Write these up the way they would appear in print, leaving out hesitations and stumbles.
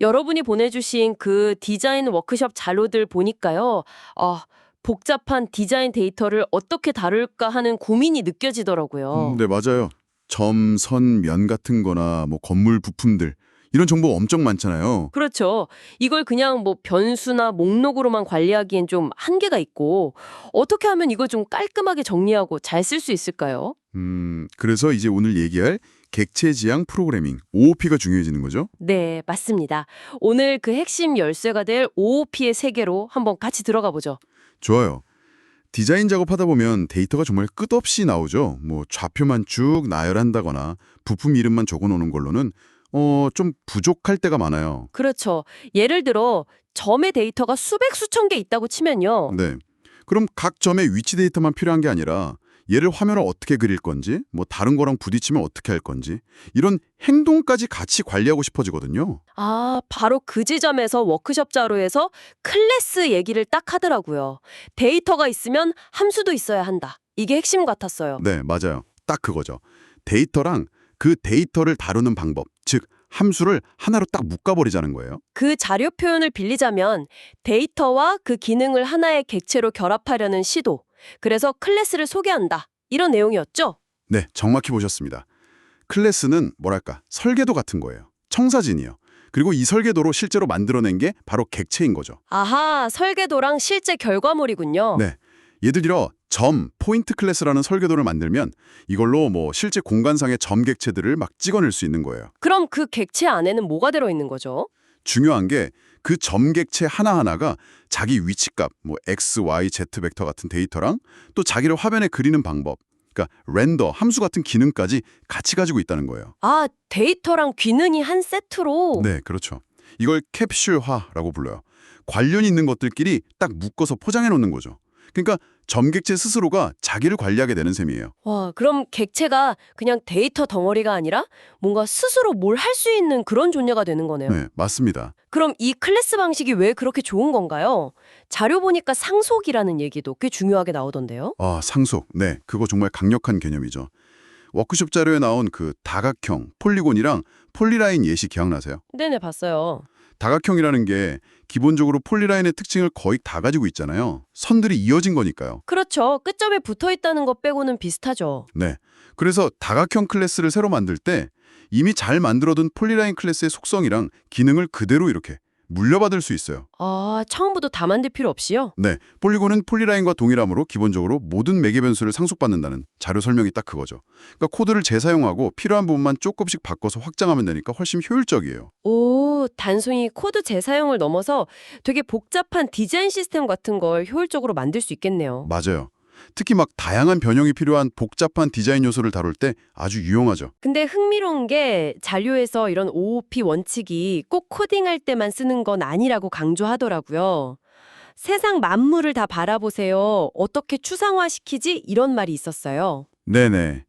여러분이 보내주신 그 디자인 워크숍 자료들 보니까요. 복잡한 디자인 데이터를 어떻게 다룰까 하는 고민이 느껴지더라고요. 네, 맞아요. 점, 선, 면 같은 거나 뭐 건물 부품들 이런 정보 엄청 많잖아요. 그렇죠. 이걸 그냥 뭐 변수나 목록으로만 관리하기엔 좀 한계가 있고, 어떻게 하면 이걸 좀 깔끔하게 정리하고 잘 쓸 수 있을까요? 그래서 이제 오늘 얘기할 객체 지향 프로그래밍, OOP가 중요해지는 거죠. 네, 맞습니다. 오늘 그 핵심 열쇠가 될 OOP의 세계로 한번 같이 들어가 보죠. 좋아요. 디자인 작업하다 보면 데이터가 정말 끝없이 나오죠. 뭐 좌표만 쭉 나열한다거나 부품 이름만 적어놓는 걸로는 좀 부족할 때가 많아요. 그렇죠. 예를 들어 점의 데이터가 수백 수천 개 있다고 치면요. 네. 그럼 각 점의 위치 데이터만 필요한 게 아니라 얘를 화면을 어떻게 그릴 건지, 뭐 다른 거랑 부딪히면 어떻게 할 건지 이런 행동까지 같이 관리하고 싶어지거든요. 바로 그 지점에서 워크숍 자료에서 클래스 얘기를 딱 하더라고요. 데이터가 있으면 함수도 있어야 한다. 이게 핵심 같았어요. 네, 맞아요. 딱 그거죠. 데이터랑 그 데이터를 다루는 방법, 즉 함수를 하나로 딱 묶어버리자는 거예요. 그 자료 표현을 빌리자면 데이터와 그 기능을 하나의 객체로 결합하려는 시도. 그래서 클래스를 소개한다. 이런 내용이었죠? 네, 정확히 보셨습니다. 클래스는 뭐랄까 설계도 같은 거예요. 청사진이요. 그리고 이 설계도로 실제로 만들어낸 게 바로 객체인 거죠. 아하, 설계도랑 실제 결과물이군요. 네, 예를 들어 점, 포인트 클래스라는 설계도를 만들면 이걸로 뭐 실제 공간상의 점 객체들을 막 찍어낼 수 있는 거예요. 그럼 그 객체 안에는 뭐가 들어있는 거죠? 중요한 게 그 점 객체 하나하나가 자기 위치값, 뭐 x, y, z 벡터 같은 데이터랑 또 자기를 화면에 그리는 방법, 그러니까 렌더, 함수 같은 기능까지 같이 가지고 있다는 거예요. 데이터랑 기능이 한 세트로? 네, 그렇죠. 이걸 캡슐화라고 불러요. 관련 있는 것들끼리 딱 묶어서 포장해 놓는 거죠. 그러니까 점객체 스스로가 자기를 관리하게 되는 셈이에요. 와, 그럼 객체가 그냥 데이터 덩어리가 아니라 뭔가 스스로 뭘 할 수 있는 그런 존재가 되는 거네요. 네, 맞습니다. 그럼 이 클래스 방식이 왜 그렇게 좋은 건가요? 자료 보니까 상속이라는 얘기도 꽤 중요하게 나오던데요. 상속. 네, 그거 정말 강력한 개념이죠. 워크숍 자료에 나온 그 다각형, 폴리곤이랑 폴리라인 예시 기억나세요? 네네, 봤어요. 다각형이라는 게 기본적으로 폴리라인의 특징을 거의 다 가지고 있잖아요. 선들이 이어진 거니까요. 그렇죠. 끝점에 붙어 있다는 것 빼고는 비슷하죠. 네. 그래서 다각형 클래스를 새로 만들 때 이미 잘 만들어둔 폴리라인 클래스의 속성이랑 기능을 그대로 이렇게 물려받을 수 있어요. 처음부터 다 만들 필요 없이요? 네. 폴리곤은 폴리라인과 동일하므로 기본적으로 모든 매개 변수를 상속받는다는 자료 설명이 딱 그거죠. 그러니까 코드를 재사용하고 필요한 부분만 조금씩 바꿔서 확장하면 되니까 훨씬 효율적이에요. 오, 단순히 코드 재사용을 넘어서 되게 복잡한 디자인 시스템 같은 걸 효율적으로 만들 수 있겠네요. 맞아요. 특히 막 다양한 변형이 필요한 복잡한 디자인 요소를 다룰 때 아주 유용하죠. 근데 흥미로운 게 자료에서 이런 OOP 원칙이 꼭 코딩할 때만 쓰는 건 아니라고 강조하더라고요. 세상 만물을 다 바라보세요. 어떻게 추상화시키지? 이런 말이 있었어요. 네네.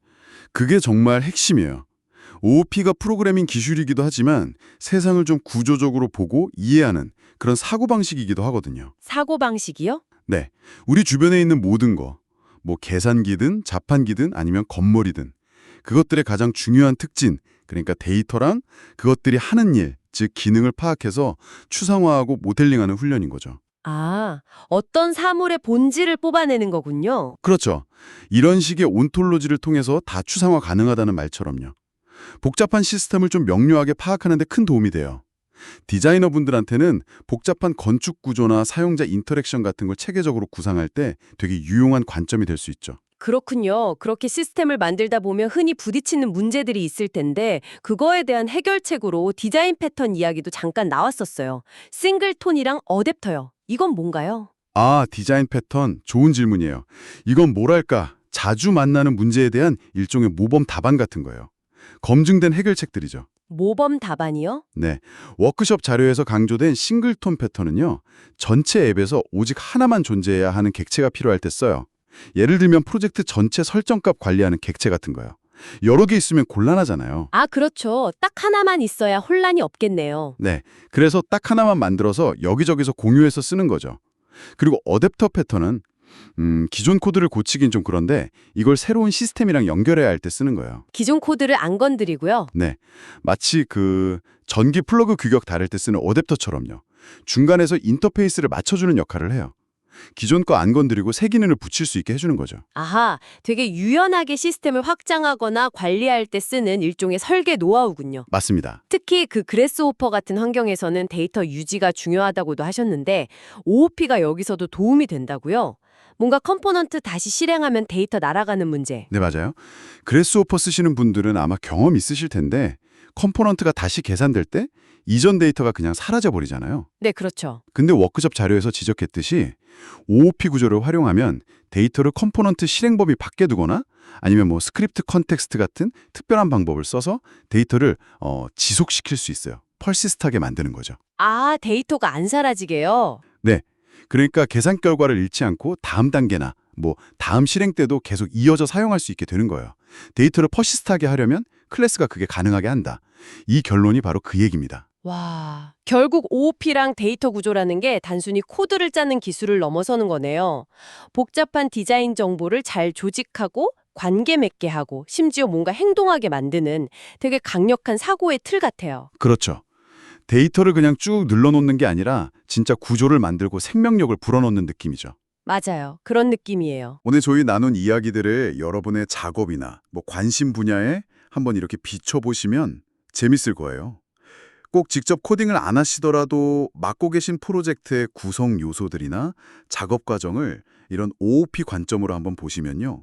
그게 정말 핵심이에요. OOP가 프로그래밍 기술이기도 하지만 세상을 좀 구조적으로 보고 이해하는 그런 사고방식이기도 하거든요. 사고방식이요? 네. 우리 주변에 있는 모든 거, 뭐 계산기든 자판기든 아니면 건물이든 그것들의 가장 중요한 특징, 그러니까 데이터랑 그것들이 하는 일, 즉 기능을 파악해서 추상화하고 모델링하는 훈련인 거죠. 어떤 사물의 본질을 뽑아내는 거군요. 그렇죠. 이런 식의 온톨로지를 통해서 다 추상화 가능하다는 말처럼요. 복잡한 시스템을 좀 명료하게 파악하는 데 큰 도움이 돼요. 디자이너분들한테는 복잡한 건축 구조나 사용자 인터랙션 같은 걸 체계적으로 구상할 때 되게 유용한 관점이 될 수 있죠. 그렇군요. 그렇게 시스템을 만들다 보면 흔히 부딪히는 문제들이 있을 텐데 그거에 대한 해결책으로 디자인 패턴 이야기도 잠깐 나왔었어요. 싱글톤이랑 어댑터요. 이건 뭔가요? 디자인 패턴 좋은 질문이에요. 이건 뭐랄까 자주 만나는 문제에 대한 일종의 모범 답안 같은 거예요. 검증된 해결책들이죠. 모범 답안이요? 네, 워크숍 자료에서 강조된 싱글톤 패턴은요. 전체 앱에서 오직 하나만 존재해야 하는 객체가 필요할 때 써요. 예를 들면 프로젝트 전체 설정값 관리하는 객체 같은 거요. 여러 개 있으면 곤란하잖아요. 그렇죠. 딱 하나만 있어야 혼란이 없겠네요. 네, 그래서 딱 하나만 만들어서 여기저기서 공유해서 쓰는 거죠. 그리고 어댑터 패턴은 기존 코드를 고치긴 좀 그런데 이걸 새로운 시스템이랑 연결해야 할 때 쓰는 거예요. 기존 코드를 안 건드리고요. 네, 마치 그 전기 플러그 규격 다를 때 쓰는 어댑터처럼요. 중간에서 인터페이스를 맞춰주는 역할을 해요. 기존 거 안 건드리고 새 기능을 붙일 수 있게 해주는 거죠. 아하, 되게 유연하게 시스템을 확장하거나 관리할 때 쓰는 일종의 설계 노하우군요. 맞습니다. 특히 그 그래스호퍼 같은 환경에서는 데이터 유지가 중요하다고도 하셨는데 OOP가 여기서도 도움이 된다고요? 뭔가 컴포넌트 다시 실행하면 데이터 날아가는 문제. 네, 맞아요. 그래스호퍼 쓰시는 분들은 아마 경험 있으실 텐데 컴포넌트가 다시 계산될 때 이전 데이터가 그냥 사라져버리잖아요. 네, 그렇죠. 근데 워크숍 자료에서 지적했듯이 OOP 구조를 활용하면 데이터를 컴포넌트 실행 범위 밖에 두거나 아니면 뭐 스크립트 컨텍스트 같은 특별한 방법을 써서 데이터를 지속시킬 수 있어요. 펄시스트하게 만드는 거죠. 아, 데이터가 안 사라지게요? 네. 그러니까 계산 결과를 잃지 않고 다음 단계나 뭐 다음 실행 때도 계속 이어져 사용할 수 있게 되는 거예요. 데이터를 퍼시스트하게 하려면 클래스가 그게 가능하게 한다. 이 결론이 바로 그 얘기입니다. 와, 결국 OOP랑 데이터 구조라는 게 단순히 코드를 짜는 기술을 넘어서는 거네요. 복잡한 디자인 정보를 잘 조직하고 관계 맺게 하고 심지어 뭔가 행동하게 만드는 되게 강력한 사고의 틀 같아요. 그렇죠. 데이터를 그냥 쭉 늘러놓는 게 아니라 진짜 구조를 만들고 생명력을 불어넣는 느낌이죠. 맞아요. 그런 느낌이에요. 오늘 저희 나눈 이야기들을 여러분의 작업이나 뭐 관심 분야에 한번 이렇게 비춰보시면 재밌을 거예요. 꼭 직접 코딩을 안 하시더라도 맡고 계신 프로젝트의 구성 요소들이나 작업 과정을 이런 OOP 관점으로 한번 보시면요.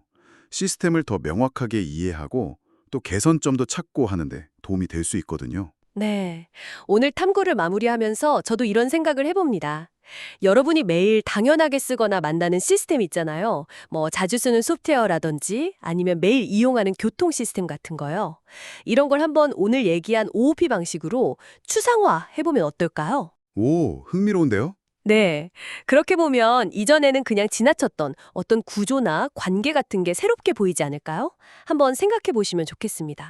시스템을 더 명확하게 이해하고 또 개선점도 찾고 하는데 도움이 될 수 있거든요. 네. 오늘 탐구를 마무리하면서 저도 이런 생각을 해봅니다. 여러분이 매일 당연하게 쓰거나 만나는 시스템 있잖아요. 뭐 자주 쓰는 소프트웨어라든지 아니면 매일 이용하는 교통 시스템 같은 거요. 이런 걸 한번 오늘 얘기한 OOP 방식으로 추상화 해보면 어떨까요? 오, 흥미로운데요? 네. 그렇게 보면 이전에는 그냥 지나쳤던 어떤 구조나 관계 같은 게 새롭게 보이지 않을까요? 한번 생각해 보시면 좋겠습니다.